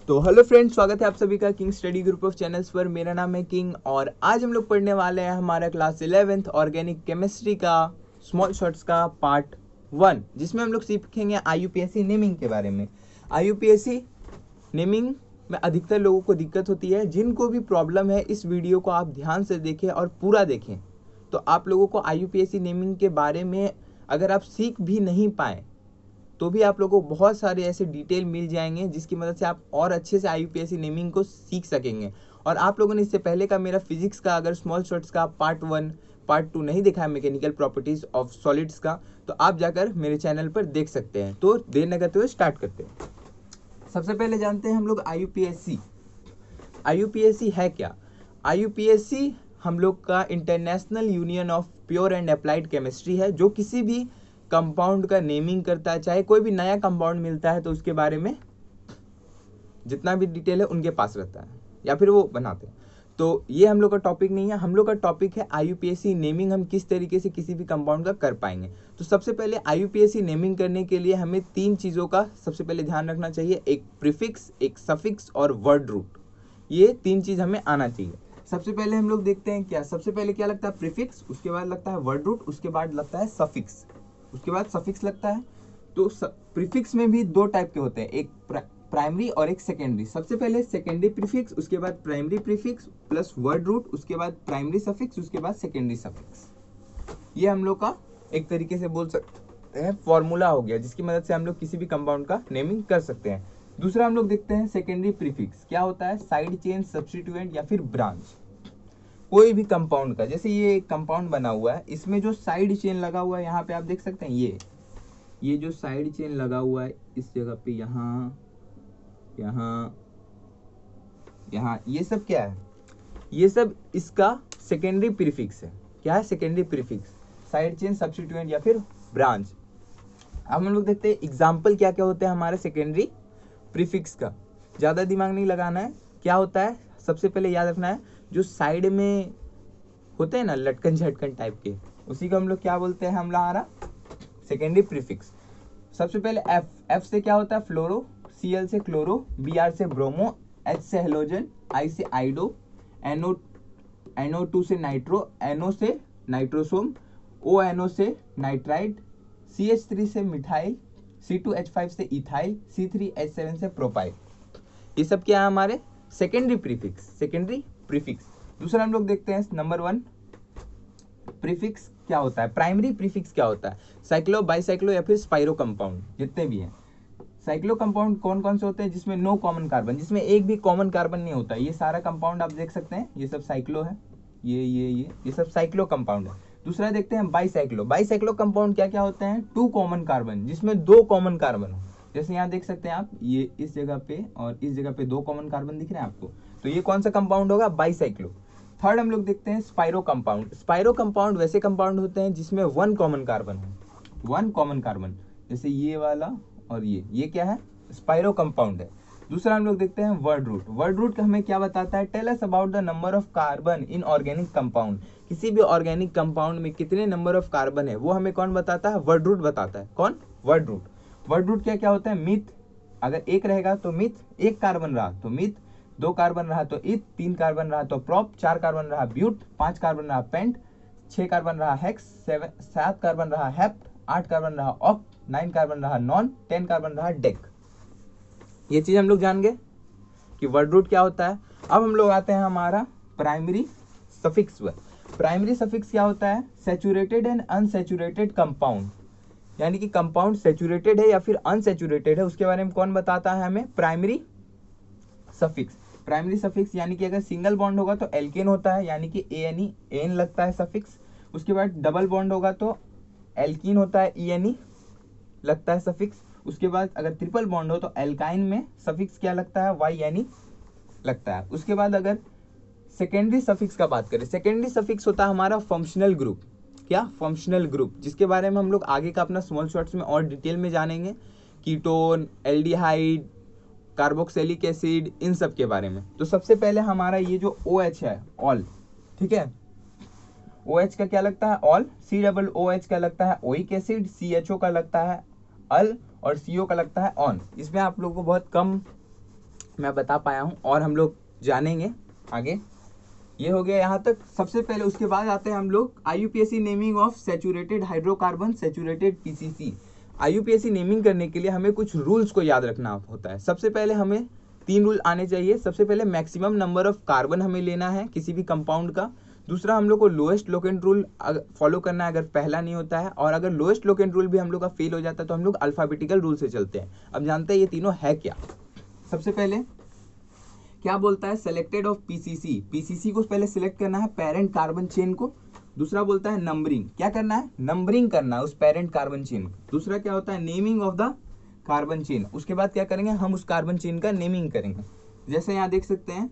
तो hello friends, स्वागत है आप सभी का king study group of channels पर। मेरा नाम है किंग और आज हम लोग पढ़ने वाले हैं हमारा क्लास 11th ऑर्गेनिक केमिस्ट्री का स्मॉल शॉर्ट्स का पार्ट 1, जिसमें हम लोग सीखेंगे IUPAC नेमिंग के बारे में। IUPAC नेमिंग में अधिकतर लोगों को दिक्कत होती है। जिनको भी प्रॉब्लम है, इस वीडियो को आप ध्यान से देखें और पूरा देखें, तो आप लोगों को IUPAC नेमिंग के बारे में अगर आप सीख भी नहीं पाए तो भी आप लोगों को बहुत सारे ऐसे डिटेल मिल जाएंगे जिसकी मदद से आप और अच्छे से IUPAC नेमिंग को सीख सकेंगे। और आप लोगों ने इससे पहले का मेरा फिजिक्स का अगर स्मॉल शॉर्ट्स का पार्ट 1 पार्ट 2 नहीं देखा है, मैकेनिकल प्रॉपर्टीज ऑफ सॉलिड्स का, तो आप जाकर मेरे चैनल पर देख सकते हैं। तो देर न करते हुए स्टार्ट करते हैं। सबसे पहले जानते हैं हम लोग IUPAC। IUPAC है क्या? IUPAC हम लोग का international union of pure and applied chemistry है, जो किसी भी कंपाउंड का नेमिंग करता है। चाहे कोई भी नया कंपाउंड मिलता है तो उसके बारे में जितना भी डिटेल है उनके पास रहता है, या फिर वो बनाते हैं। तो ये हम लोग का टॉपिक नहीं है। हम लोग का टॉपिक है IUPAC नेमिंग, हम किस तरीके से किसी भी कंपाउंड का कर पाएंगे। तो सबसे पहले IUPAC नेमिंग करने के लिए हमें 3 चीज़ों का सबसे पहले ध्यान रखना चाहिए। एक प्रीफिक्स, एक सफिक्स और वर्ड रूट। ये 3 चीज़ हमें आना चाहिए। सबसे पहले हम लोग देखते हैं क्या सबसे पहले क्या लगता है, प्रीफिक्स, उसके बाद लगता है वर्ड रूट, उसके बाद लगता है सफिक्स, उसके बाद सफिक्स लगता है। तो प्रीफिक्स में भी 2 टाइप के होते हैं, एक प्राइमरी और एक सेकेंडरी। सबसे पहले सेकेंडरी प्रीफिक्स, उसके बाद primary prefix plus word root, उसके बाद प्राइमरी सफिक्स, उसके बाद सेकेंडरी सफिक्स। ये हम लोग का एक तरीके से बोल सकते हैं फॉर्मूला हो गया, जिसकी मदद से हम लोग किसी भी कंपाउंड का नेमिंग कर सकते हैं। दूसरा हम लोग देखते हैं सेकेंडरी प्रीफिक्स। क्या होता है? साइड चेन, सब्स्टिट्यूएंट या फिर ब्रांच। कोई भी कंपाउंड का, जैसे ये कंपाउंड बना हुआ है, इसमें जो साइड चेन लगा हुआ है, यहाँ पे आप देख सकते हैं, ये जो साइड चेन लगा हुआ है इस जगह पे, यहाँ यहाँ यहाँ, ये सब क्या है? ये सब इसका सेकेंडरी प्रीफिक्स है। क्या है secondary prefix? Side chain, substituent या फिर ब्रांच। अब हम लोग देखते हैं एग्जाम्पल क्या क्या होते हैं हमारे सेकेंडरी प्रीफिक्स का। ज़्यादा दिमाग नहीं लगाना है। क्या होता है सबसे पहले याद रखना है, जो साइड में होते हैं ना लटकन झटकन टाइप के, उसी को हम लोग क्या बोलते हैं, हमारा सेकेंडरी प्रीफिक्स। सबसे पहले एफ से क्या होता है? फ्लोरो, Cl से क्लोरो, Br से ब्रोमो, H से हेलोजन, I से आइडो, NO2 से नाइट्रो, NO से नाइट्रोसोम, ONO से नाइट्राइड, CH3 से मिथाइल, C2H5 से इथाइल, C3H7 से प्रोपाइल। ये सब क्या है? हमारे सेकेंडरी प्रीफिक्स, सेकेंडरी प्रीफिक्स। दूसरा हम लोग देखते हैं नंबर 1 प्रीफिक्स क्या होता है। प्राइमरी प्रीफिक्स क्या होता है? साइक्लो, बाइसाइक्लो या फिर स्पाइरो कंपाउंड, जितने भी हैं। साइक्लो कंपाउंड कौन कौन से होते हैं? जिसमें नो कॉमन कार्बन, जिसमें एक भी कॉमन कार्बन नहीं होता। ये सारा कंपाउंड आप देख सकते हैं, ये सब साइक्लो है, ये सब साइक्लो कंपाउंड है। दूसरा देखते हैं बाइसाइक्लो। बाइसाइक्लो कंपाउंड क्या क्या होते हैं? 2 कॉमन कार्बन, जिसमें 2 कॉमन कार्बन हो। जैसे यहाँ देख सकते हैं आप, ये इस जगह पे और इस जगह पे 2 कॉमन कार्बन दिख रहे हैं आपको, तो ये कौन सा कंपाउंड होगा? बाइसाइक्लो। थर्ड हम लोग देखते हैं स्पाइरो कंपाउंड। स्पाइरो कंपाउंड वैसे कंपाउंड होते हैं जिसमें 1 कॉमन कार्बन हो, 1 कॉमन कार्बन, जैसे ये वाला और ये क्या है? स्पाइरो कंपाउंड है। दूसरा हम लोग देखते हैं वर्ड रूट। वर्ड रूट हमें क्या बताता है? Tell us about the number of carbon in organic compound. किसी भी ऑर्गेनिक कंपाउंड में कितने नंबर ऑफ कार्बन है, वो हमें कौन बताता है? वर्ड रूट बताता है। कौन? Word root. वर्ड रूट क्या क्या होता है? मिथ, अगर 1 रहेगा तो मिथ, 1 कार्बन रहा तो मिथ, 2 कार्बन रहा तो इथ, 3 कार्बन रहा तो प्रॉप, 4 कार्बन रहा ब्यूट, 5 कार्बन रहा पेंट, 6 कार्बन रहा हेक्स, 7 कार्बन रहा हेप्ट, 8 कार्बन रहा ऑक्ट, 9 कार्बन रहा नॉन, 10 कार्बन रहा डेक। ये चीज हम लोग जान गए कि वर्ड रूट क्या होता है। अब हम लोग आते हैं हमारा प्राइमरी सफिक्स पर। प्राइमरी सफिक्स क्या होता है? सैचुरेटेड एंड अनसैचुरेटेड कंपाउंड, यानी कि कंपाउंड सैचुरेटेड है या फिर अनसैचुरेटेड है, उसके बारे में कौन बताता है हमें? Primary suffix. प्राइमरी सफिक्स यानी कि अगर सिंगल बॉन्ड होगा तो एल्केन होता है, यानी कि एन लगता है सफिक्स। उसके बाद डबल बॉन्ड होगा तो एल्कीन होता है, ENE लगता है सफिक्स। उसके बाद अगर ट्रिपल बॉन्ड हो तो एल्काइन में सफिक्स क्या लगता है? YNE लगता है। उसके बाद अगर सेकेंडरी सफिक्स का बात करें, सेकेंडरी सफिक्स होता है हमारा फंक्शनल ग्रुप। क्या? फंक्शनल ग्रुप, जिसके बारे में हम लोग आगे का अपना स्मॉल शॉर्ट्स में और डिटेल में जानेंगे। कीटोन, एल्डिहाइड, कार्बोक्सिलिक एसिड, इन सब के बारे में। तो सबसे पहले हमारा ये जो OH है, ऑल, ठीक है, OH का क्या लगता है? ऑल। COOH का लगता है ओइक एसिड, CHO का लगता है अल, और CO का लगता है ऑन। इसमें आप लोगों को बहुत कम मैं बता पाया हूँ और हम लोग जानेंगे आगे। ये हो गया यहाँ तक सबसे पहले। उसके बाद आते हैं हम लोग IUPAC naming of saturated hydrocarbon, saturated PCC। IUPAC naming करने के लिए हमें कुछ रूल्स को याद रखना होता है। सबसे पहले हमें 3 रूल आने चाहिए। सबसे पहले मैक्सिमम नंबर ऑफ कार्बन हमें लेना है किसी भी कंपाउंड का। दूसरा, हम लोग को लोएस्ट लोकेंट रूल फॉलो करना है अगर पहला नहीं होता है, और अगर लोएस्ट लोकेंट रूल भी हम लोग का फेल हो जाता है तो हम लोग अल्फाबेटिकल रूल से चलते हैं। अब जानते हैं ये तीनों है क्या। सबसे पहले क्या बोलता है, सेलेक्टेड ऑफ पीसीसी। पीसीसी को पहले सिलेक्ट करना है, पेरेंट कार्बन चेन को। दूसरा बोलता है नंबरिंग, क्या करना है, नंबरिंग करना है उस पेरेंट कार्बन चेन को। दूसरा क्या होता है, naming of the carbon chain. उसके बाद क्या करेंगे, हम उस कार्बन चेन का नेमिंग करेंगे। जैसे यहाँ देख सकते हैं,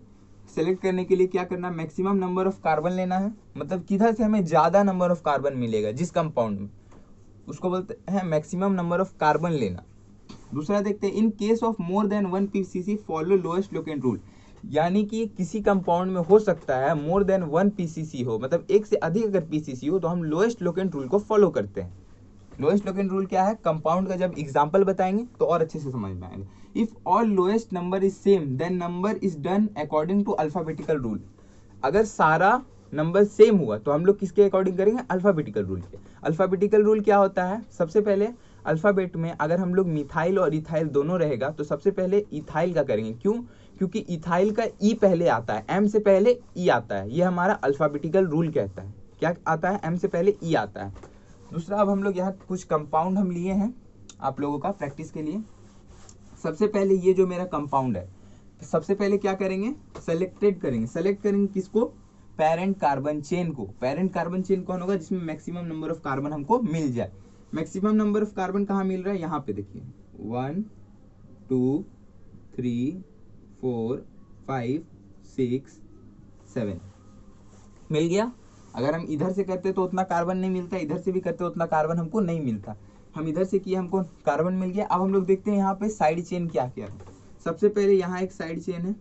सेलेक्ट करने के लिए क्या करना है, मैक्सिमम नंबर ऑफ कार्बन लेना है, मतलब किधर से हमें ज्यादा नंबर ऑफ कार्बन मिलेगा जिस कंपाउंड में, उसको बोलते हैं मैक्सिमम नंबर ऑफ कार्बन लेना। दूसरा देखते हैं, in case of more than 1 PCC follow lowest locant rule. यानी कि किसी कंपाउंड में हो सकता है मोर देन 1 पीसीसी हो, मतलब एक से अधिक अगर पीसीसी हो तो हम लोएस्ट लोकेंट रूल को फॉलो करते हैं। लोएस्ट लोकेंट रूल क्या है, कंपाउंड का जब एग्जांपल बताएंगे तो और अच्छे से समझ में आएगा। If all lowest number is same then number is done according to alphabetical rule. अगर सारा नंबर सेम हुआ तो हम लोग किसके अकॉर्डिंग करेंगे, अल्फाबेटिकल रूल के। अल्फाबेटिकल रूल क्या होता है, सबसे पहले अल्फाबेट में अगर हम लोग मिथाइल और इथाइल दोनों रहेगा तो सबसे पहले इथाइल का करेंगे। क्यों, क्योंकि इथाइल का ई पहले आता है, एम से पहले ई आता है। ये हमारा अल्फाबेटिकल रूल कहता है। क्या आता है, एम से पहले ई आता है। दूसरा, अब हम लोग यहाँ कुछ कंपाउंड हम लिए हैं आप लोगों का प्रैक्टिस के लिए। सबसे पहले ये जो मेरा कंपाउंड है, सबसे पहले क्या करेंगे, सेलेक्टेड करेंगे। सेलेक्ट करेंगे किसको, पेरेंट कार्बन चेन को। पेरेंट कार्बन चेन कौन होगा, जिसमें मैक्सिमम नंबर ऑफ कार्बन हमको मिल जाए। मैक्सिमम नंबर ऑफ कार्बन कहाँ मिल रहा है, यहाँ पे देखिए 1 2 3 4 5 6 7 मिल गया। अगर हम इधर से करते तो उतना कार्बन नहीं मिलता, इधर से भी करते उतना कार्बन हमको नहीं मिलता। हम इधर से किए, हमको कार्बन मिल गया। अब हम लोग देखते हैं यहाँ पे साइड चेन क्या क्या है। सबसे पहले यहाँ एक साइड चेन है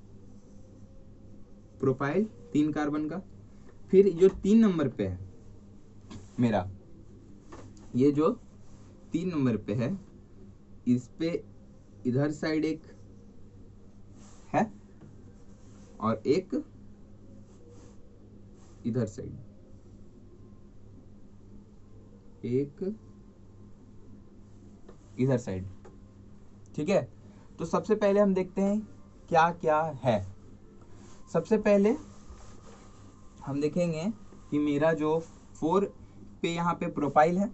प्रोपाइल 3 कार्बन का। फिर जो 3 नंबर पे है मेरा, ये जो 3 नंबर पे है, इस पे इधर साइड एक है और एक इधर साइड एक इधर साइड। ठीक है, तो सबसे पहले हम देखते हैं क्या क्या है। सबसे पहले हम देखेंगे कि मेरा जो 4 पे यहाँ पे प्रोपाइल है,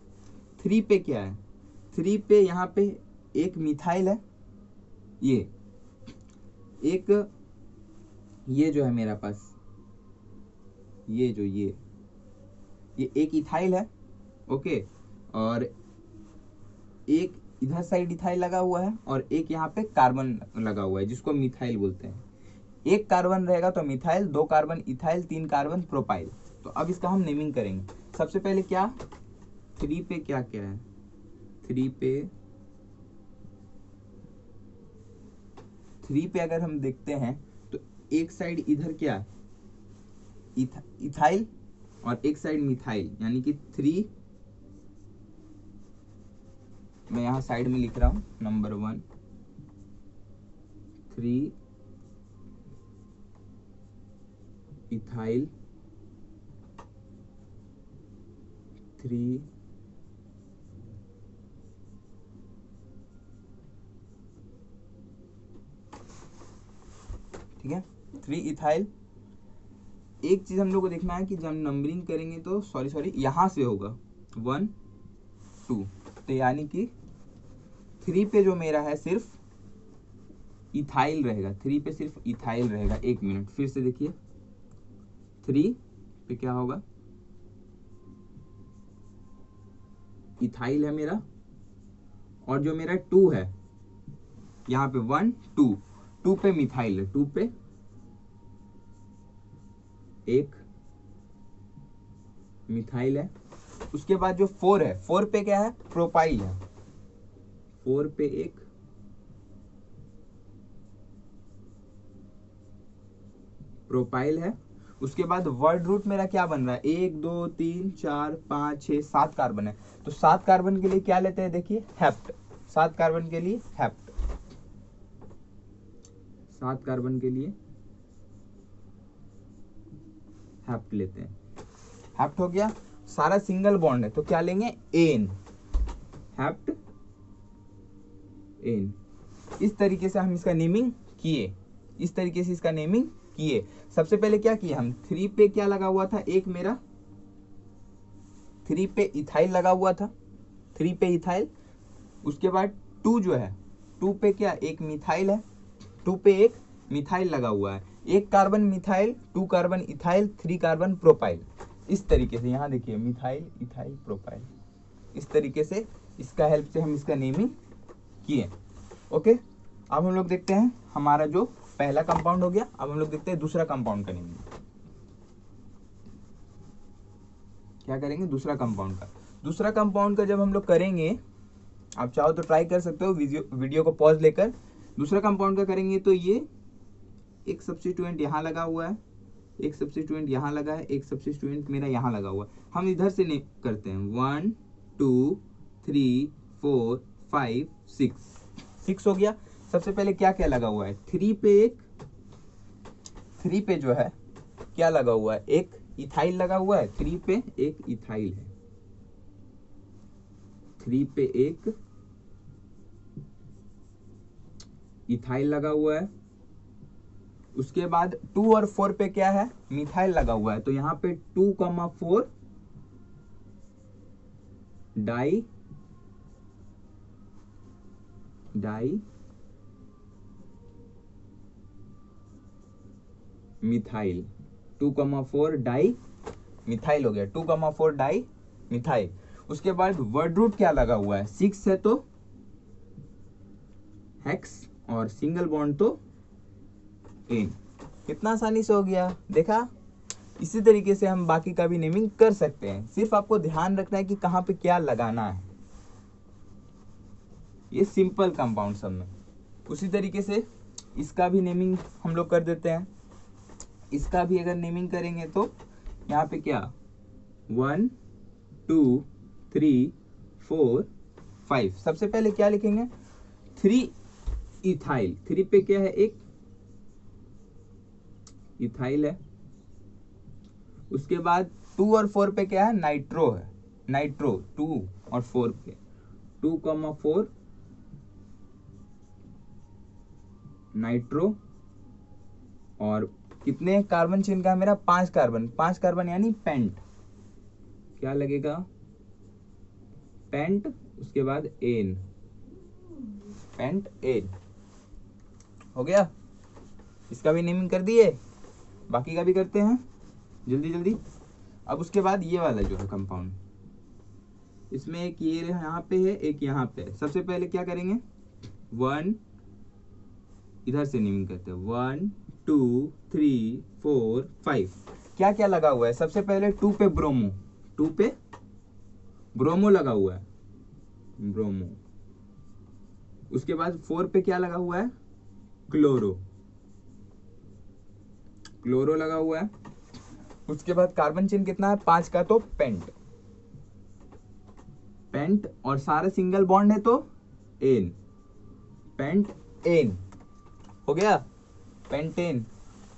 3 पे क्या है, 3 पे यहाँ पे एक मिथाइल है, ये एक, ये जो है मेरा पास, ये जो ये एक इथाइल है। ओके, और एक इधर साइड इथाइल लगा हुआ है और एक यहाँ पे कार्बन लगा हुआ है जिसको मिथाइल बोलते हैं। एक कार्बन रहेगा तो methyl, 2 carbon ethyl, 3 carbon propyl. तो अब इसका हम नेमिंग करेंगे। सबसे पहले क्या, 3 पे क्या क्या है, 3 पे अगर हम देखते हैं तो एक साइड इधर क्या है, इथाइल और एक साइड मिथाइल, यानी कि 3, मैं यहाँ साइड में लिख रहा हूँ नंबर 1 3 इथाइल 3 ठीक है, 3 इथाइल। एक चीज हम लोग को देखना है कि जब नंबरिंग करेंगे तो सॉरी यहाँ से होगा 1 2, तो यानी कि 3 पे जो मेरा है सिर्फ इथाइल रहेगा, 3 पे सिर्फ इथाइल रहेगा। 1 मिनट फिर से देखिए, 3 पे क्या होगा, इथाइल है मेरा, और जो मेरा 2 है यहाँ पे 1 2 पे मिथाइल है, 2 पे एक मिथाइल है। उसके बाद जो 4 है, 4 पे क्या है, प्रोपाइल है, 4 पे एक प्रोपाइल है। उसके बाद वर्ड रूट मेरा क्या बन रहा है, 1 2 3 4 5 6 7 कार्बन है। तो 7 कार्बन के लिए क्या लेते हैं, देखिए हेप्ट, 7 कार्बन के लिए हेप्ट, 7 कार्बन के लिए हैप्ट लेते हैं। हैप्ट हो गया, सारा सिंगल बॉन्ड है तो क्या लेंगे, एन, हैप्ट एन। इस तरीके से हम इसका नेमिंग किए, इस तरीके से इसका नेमिंग किए। सबसे पहले क्या किया हम, 3 पे क्या लगा हुआ था, एक मेरा 3 पे इथाइल लगा हुआ था, 3 पे इथाइल। उसके बाद 2 जो है, 2 पे क्या, एक मिथाइल है, 2 पे एक मिथाइल लगा हुआ है, एक carbon methyl, 2 carbon ethyl, 3 carbon propyl. इस तरीके से यहाँ देखिए मिथाइल इथाइल प्रोपाइल, इस तरीके से इसका हेल्प से हम इसका नेमिंग किए। ओके, अब हम लोग देखते हैं हमारा जो पहला कंपाउंड हो गया, अब हम लोग देखते हैं दूसरा कंपाउंड का नेमिंग क्या करेंगे। दूसरा कंपाउंड का जब हम लोग करेंगे, आप चाहो तो ट्राई कर सकते हो, वीडियो को पॉज लेकर। दूसरा कंपाउंड का करेंगे तो ये एक सब्स्टिट्यूएंट यहाँ लगा हुआ है, एक सब्स्टिट्यूएंट यहाँ लगा है, एक सब्स्टिट्यूएंट मेरा यहाँ लगा हुआ है। हम इधर से करते हैं 1 2 3 4 5 6 हो गया। सबसे पहले क्या क्या लगा हुआ है, 3 पे जो है क्या लगा हुआ है, एक इथाइल लगा हुआ है, 3 पे एक इथाइल है, 3 पे एक इथाइल लगा हुआ है। उसके बाद 2 और 4 पे क्या है, मिथाइल लगा हुआ है, तो यहाँ पे 2,4 डाई मिथाइल, 2,4 डाई मिथाइल हो गया, 2,4 डाई मिथाइल। उसके बाद वर्ड रूट क्या लगा हुआ है, 6 है तो हेक्स और सिंगल बॉन्ड तो एन। कितना आसानी से हो गया, देखा। इसी तरीके से हम बाकी का भी नेमिंग कर सकते हैं, सिर्फ आपको ध्यान रखना है कि कहाँ पे क्या लगाना है। ये सिंपल कंपाउंड सब में। उसी तरीके से इसका भी नेमिंग हम लोग कर देते हैं। इसका भी अगर नेमिंग करेंगे तो यहाँ पे क्या, 1 2 3 4 5। सबसे पहले क्या लिखेंगे, 3 इथाइल, 3 पे क्या है, एक इथाइल है। उसके बाद 2 और 4 पे क्या है, नाइट्रो है, नाइट्रो 2 और 4 पे 2,4 नाइट्रो। और कितने कार्बन चेन का है मेरा, 5 कार्बन यानी पेंट, क्या लगेगा, पेंट। उसके बाद एन, पेंट एन हो गया। इसका भी नेमिंग कर दिए, बाकी का भी करते हैं जल्दी। अब उसके बाद ये वाला जो है कंपाउंड, इसमें एक ये यहाँ पे है, एक यहाँ पे है। सबसे पहले क्या करेंगे, 1 इधर से नेमिंग करते हैं, 1 2 3 4 5। क्या क्या लगा हुआ है, सबसे पहले 2 पे ब्रोमो, 2 पे ब्रोमो लगा हुआ है, ब्रोमो। उसके बाद 4 पे क्या लगा हुआ है, क्लोरो लगा हुआ है। उसके बाद कार्बन चेन कितना है, 5 का, तो पेंट और सारा सिंगल बॉन्ड है तो एन, पेंट एन हो गया, पेंटेन।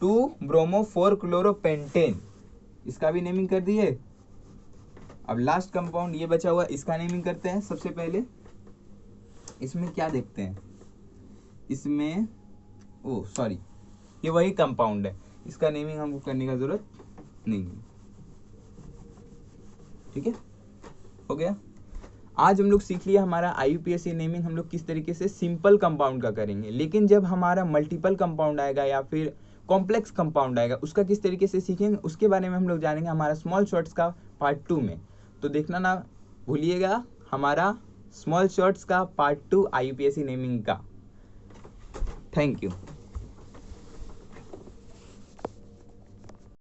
2 ब्रोमो 4 क्लोरो पेंटेन, इसका भी नेमिंग कर दिए। अब लास्ट कंपाउंड ये बचा हुआ, इसका नेमिंग करते हैं। सबसे पहले इसमें क्या देखते हैं, इसमें सॉरी, ये वही कंपाउंड है, इसका नेमिंग हमको करने का जरूरत नहीं है। ठीक है, हो गया। आज हम लोग सीख लिया हमारा IUPAC नेमिंग हम लोग किस तरीके से सिंपल कंपाउंड का करेंगे, लेकिन जब हमारा मल्टीपल कंपाउंड आएगा या फिर कॉम्प्लेक्स कंपाउंड आएगा उसका किस तरीके से सीखेंगे, उसके बारे में हम लोग जानेंगे हमारा स्मॉल शॉर्ट्स का पार्ट 2 में। तो देखना ना भूलिएगा हमारा स्मॉल शॉर्ट्स का पार्ट 2 IUPAC नेमिंग का। Thank you.